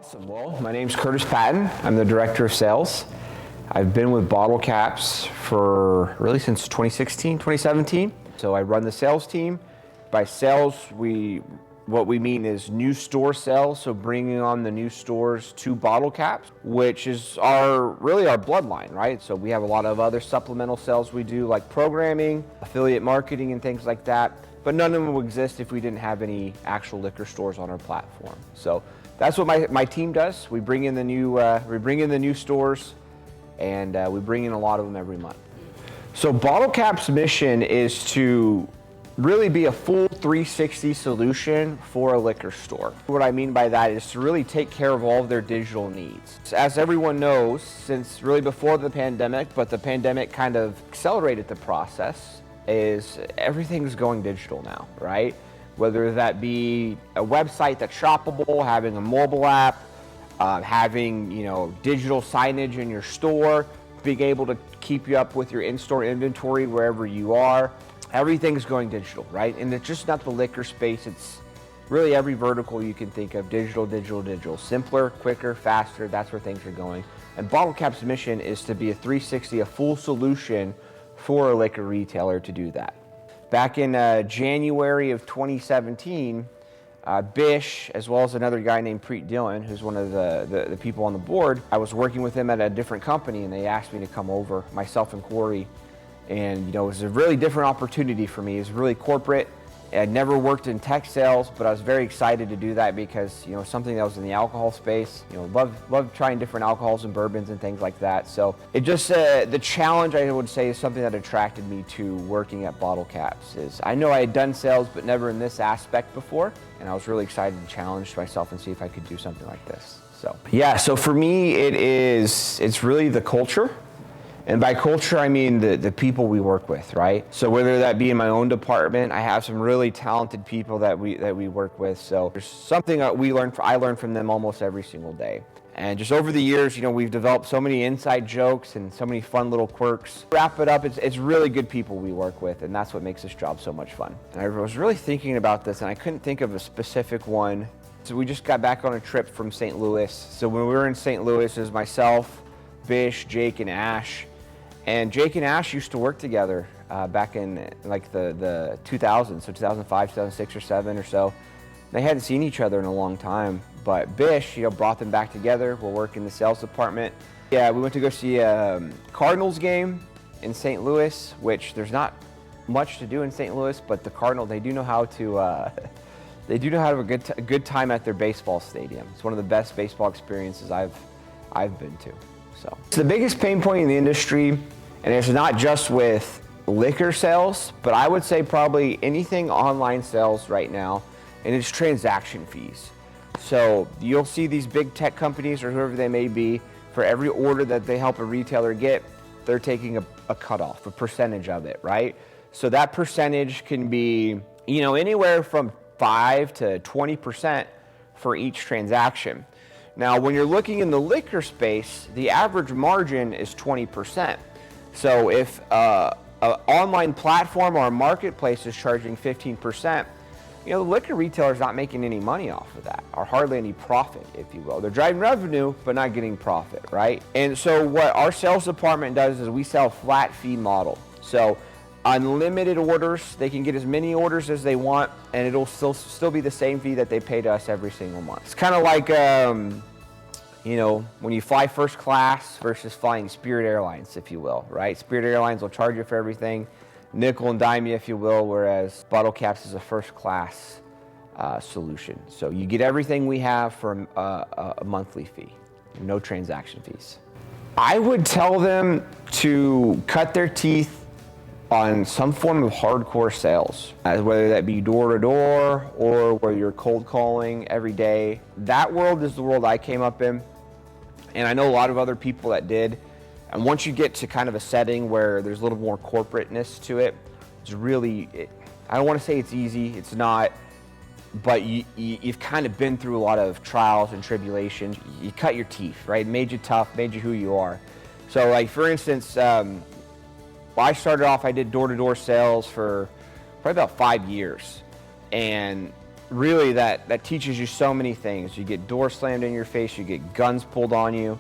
Awesome. Well, my name's Curtis Patton. I'm the Director of Sales. I've been with Bottlecapps for really since 2016, 2017. So I run the sales team. By sales, what we mean is new store sales, so bringing on the new stores to Bottlecapps, which is really our bloodline, right? So we have a lot of other supplemental sales we do, like programming, affiliate marketing, and things like that. But none of them would exist if we didn't have any actual liquor stores on our platform. So that's what my team does. We bring in the new stores, and we bring in a lot of them every month. So Bottlecapps' mission is to really be a full 360 solution for a liquor store. What I mean by that is to really take care of all of their digital needs. As everyone knows, since really before the pandemic, but the pandemic kind of accelerated the process, is everything's going digital now, right? Whether that be a website that's shoppable, having a mobile app, having digital signage in your store, being able to keep you up with your in-store inventory wherever you are. Everything's going digital, right? And it's just not the liquor space, it's really every vertical you can think of, digital, digital, digital. Simpler, quicker, faster, that's where things are going. And Bottlecapps' mission is to be a 360, a full solution for a liquor retailer to do that. Back in January of 2017, Bish, as well as another guy named Preet Dillon, who's one of the people on the board, I was working with him at a different company, and they asked me to come over, myself and Corey. And it was a really different opportunity for me. It was really corporate. I'd never worked in tech sales, but I was very excited to do that because something that was in the alcohol space. Love trying different alcohols and bourbons and things like that. So it just the challenge, I would say, is something that attracted me to working at Bottlecapps. Is I know I had done sales, but never in this aspect before, and I was really excited to challenge myself and see if I could do something like this. So yeah, so for me, it's really the culture. And by culture, I mean the people we work with, right? So whether that be in my own department, I have some really talented people that we work with. So there's something that I learn from them almost every single day. And just over the years, we've developed so many inside jokes and so many fun little quirks. Wrap it up, it's really good people we work with, and that's what makes this job so much fun. And I was really thinking about this, and I couldn't think of a specific one. So we just got back on a trip from St. Louis. So when we were in St. Louis, it was myself, Bish, Jake, and Ash. And Jake and Ash used to work together back in like the 2000s, so 2005, 2006 or 7 or so. They hadn't seen each other in a long time, but Bish, brought them back together. We'll work in the sales department. Yeah, we went to go see a Cardinals game in St. Louis, which there's not much to do in St. Louis, but the Cardinals, they do know how to have a good time at their baseball stadium. It's one of the best baseball experiences I've been to. So it's the biggest pain point in the industry, and it's not just with liquor sales, but I would say probably anything online sales right now, and it's transaction fees. So you'll see these big tech companies or whoever they may be, for every order that they help a retailer get, they're taking a cutoff, a percentage of it, right? So that percentage can be, anywhere from 5 to 20% for each transaction. Now, when you're looking in the liquor space, the average margin is 20%. So if an online platform or a marketplace is charging 15%, the liquor retailer's not making any money off of that, or hardly any profit, if you will. They're driving revenue, but not getting profit, right? And so what our sales department does is we sell a flat fee model. So unlimited orders, they can get as many orders as they want, and it'll still be the same fee that they pay to us every single month. It's kind of like when you fly first class versus flying Spirit Airlines, if you will, right? Spirit Airlines will charge you for everything, nickel and dime you, if you will, whereas Bottlecapps is a first class solution. So you get everything we have for a monthly fee, no transaction fees. I would tell them to cut their teeth on some form of hardcore sales, whether that be door-to-door or where you're cold calling every day. That world is the world I came up in, and I know a lot of other people that did. And once you get to kind of a setting where there's a little more corporateness to it, it's really, I don't want to say it's easy, it's not, but you've kind of been through a lot of trials and tribulations. You cut your teeth, right? It made you tough, made you who you are. So like, for instance, I started off, I did door-to-door sales for probably about 5 years. And really that teaches you so many things. You get doors slammed in your face, you get guns pulled on you,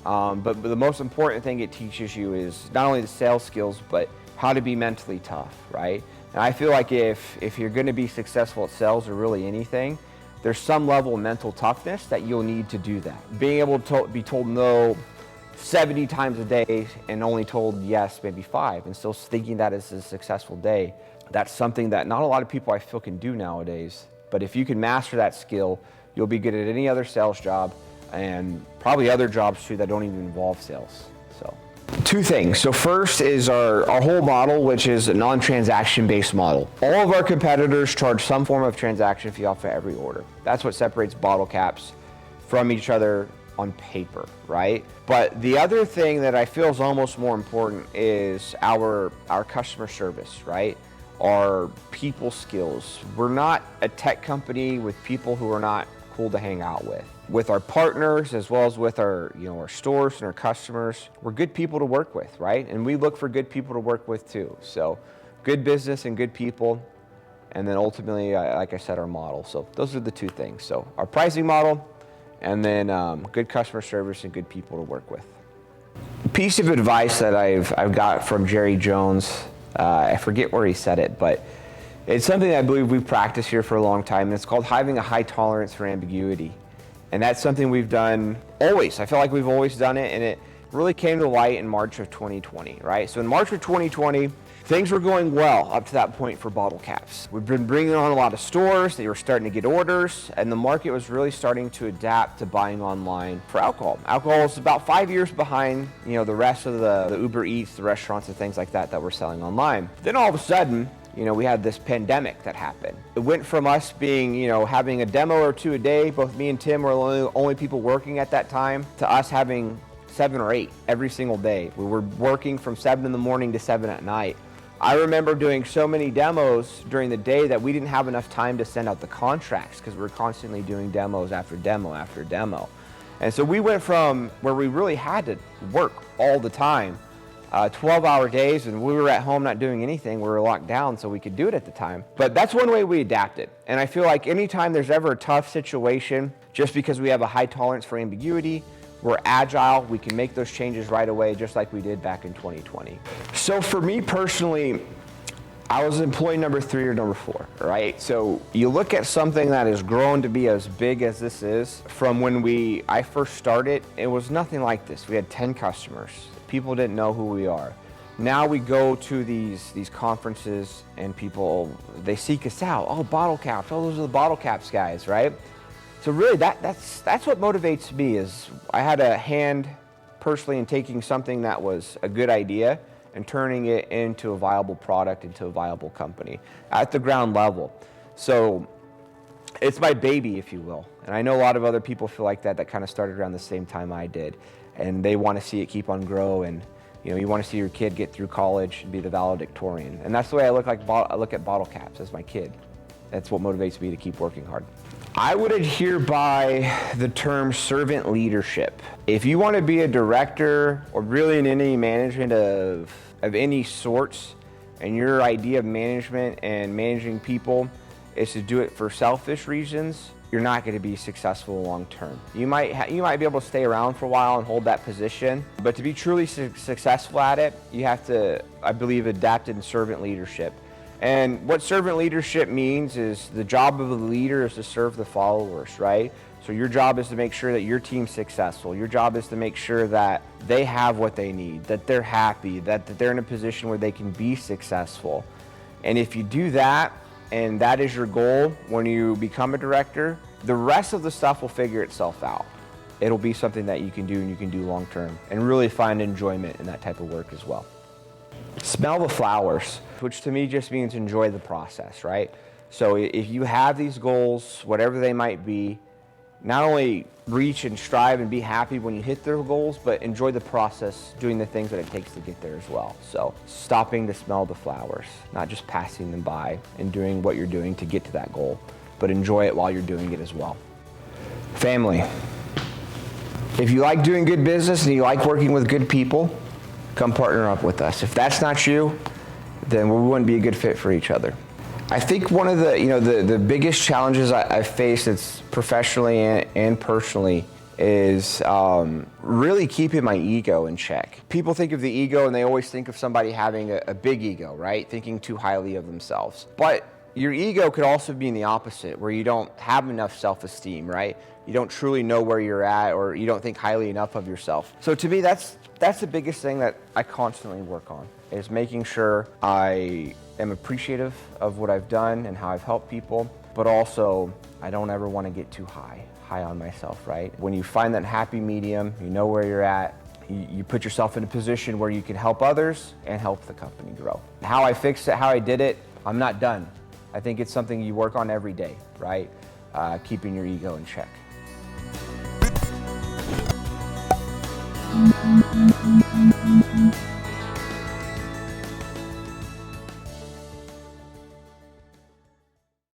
but the most important thing it teaches you is not only the sales skills, but how to be mentally tough, right? And I feel like if you're going to be successful at sales or really anything, there's some level of mental toughness that you'll need to do that. Being able to be told no 70 times a day and only told yes maybe 5, and still thinking that is a successful day, that's something that not a lot of people I feel can do nowadays. But if you can master that skill, you'll be good at any other sales job, and probably other jobs too that don't even involve sales. So 2 things. So first is our whole model, which is a non-transaction based model. All of our competitors charge some form of transaction fee off of every order. That's what separates Bottlecapps from each other on paper, right? But the other thing that I feel is almost more important is our customer service, right? Our people skills. We're not a tech company with people who are not cool to hang out with. With our partners, as well as with our stores and our customers, we're good people to work with, right? And we look for good people to work with too. So good business and good people, and then ultimately, like I said, our model. So those are the 2 things. So our pricing model, and then good customer service and good people to work with. A piece of advice that I've got from Jerry Jones, I forget where he said it, but it's something that I believe we've practiced here for a long time, and it's called having a high tolerance for ambiguity. And that's something we've done always. I feel like we've always done it, and it really came to light in March of 2020, right? So in March of 2020, things were going well up to that point for Bottlecapps. We've been bringing on a lot of stores, they were starting to get orders, and the market was really starting to adapt to buying online for alcohol. Alcohol is about 5 years behind, the rest of the Uber Eats, the restaurants and things like that we're selling online. Then all of a sudden, we had this pandemic that happened. It went from us being, having a demo or 2 a day, both me and Tim were the only people working at that time, to us having 7 or 8 every single day. We were working from 7 in the morning to 7 at night. I remember doing so many demos during the day that we didn't have enough time to send out the contracts because we were constantly doing demos after demo after demo. And so we went from where we really had to work all the time, 12-hour days, and we were at home not doing anything. We were locked down, so we could do it at the time. But that's one way we adapted. And I feel like anytime there's ever a tough situation, just because we have a high tolerance for ambiguity, we're agile, we can make those changes right away, just like we did back in 2020. So for me personally, I was employee number 3 or number 4, right? So you look at something that has grown to be as big as this is. From when I first started, it was nothing like this. We had 10 customers. People didn't know who we are. Now we go to these conferences and people, they seek us out. Oh, Bottlecapps, oh, those are the Bottlecapps guys, right? So really that's what motivates me. Is I had a hand personally in taking something that was a good idea and turning it into a viable product, into a viable company at the ground level. So it's my baby, if you will. And I know a lot of other people feel like that kind of started around the same time I did. And they want to see it keep on grow, and you want to see your kid get through college and be the valedictorian. And that's the way I look at Bottlecapps as my kid. That's what motivates me to keep working hard. I would adhere by the term servant leadership. If you want to be a director or really in any management of any sorts, and your idea of management and managing people is to do it for selfish reasons, you're not going to be successful long term. You might be able to stay around for a while and hold that position, but to be truly successful at it, you have to, I believe, adapt in servant leadership. And what servant leadership means is the job of the leader is to serve the followers, right? So your job is to make sure that your team's successful. Your job is to make sure that they have what they need, that they're happy, that they're in a position where they can be successful. And if you do that, and that is your goal when you become a director, the rest of the stuff will figure itself out. It'll be something that you can do and you can do long term and really find enjoyment in that type of work as well. Smell the flowers, which to me just means enjoy the process, right? So if you have these goals, whatever they might be, not only reach and strive and be happy when you hit their goals, but enjoy the process, doing the things that it takes to get there as well. So stopping to smell the flowers, not just passing them by and doing what you're doing to get to that goal, but enjoy it while you're doing it as well. Family. If you like doing good business and you like working with good people, come partner up with us. If that's not you, then we wouldn't be a good fit for each other. I think one of the biggest challenges I've faced, it's professionally and personally, is really keeping my ego in check. People think of the ego and they always think of somebody having a big ego, right? Thinking too highly of themselves. But your ego could also be in the opposite, where you don't have enough self-esteem, right? You don't truly know where you're at, or you don't think highly enough of yourself. So to me, that's the biggest thing that I constantly work on, is making sure I am appreciative of what I've done and how I've helped people, but also I don't ever want to get too high on myself, right? When you find that happy medium, you know where you're at, you put yourself in a position where you can help others and help the company grow. How I fixed it, how I did it, I'm not done. I think it's something you work on every day, right? Keeping your ego in check.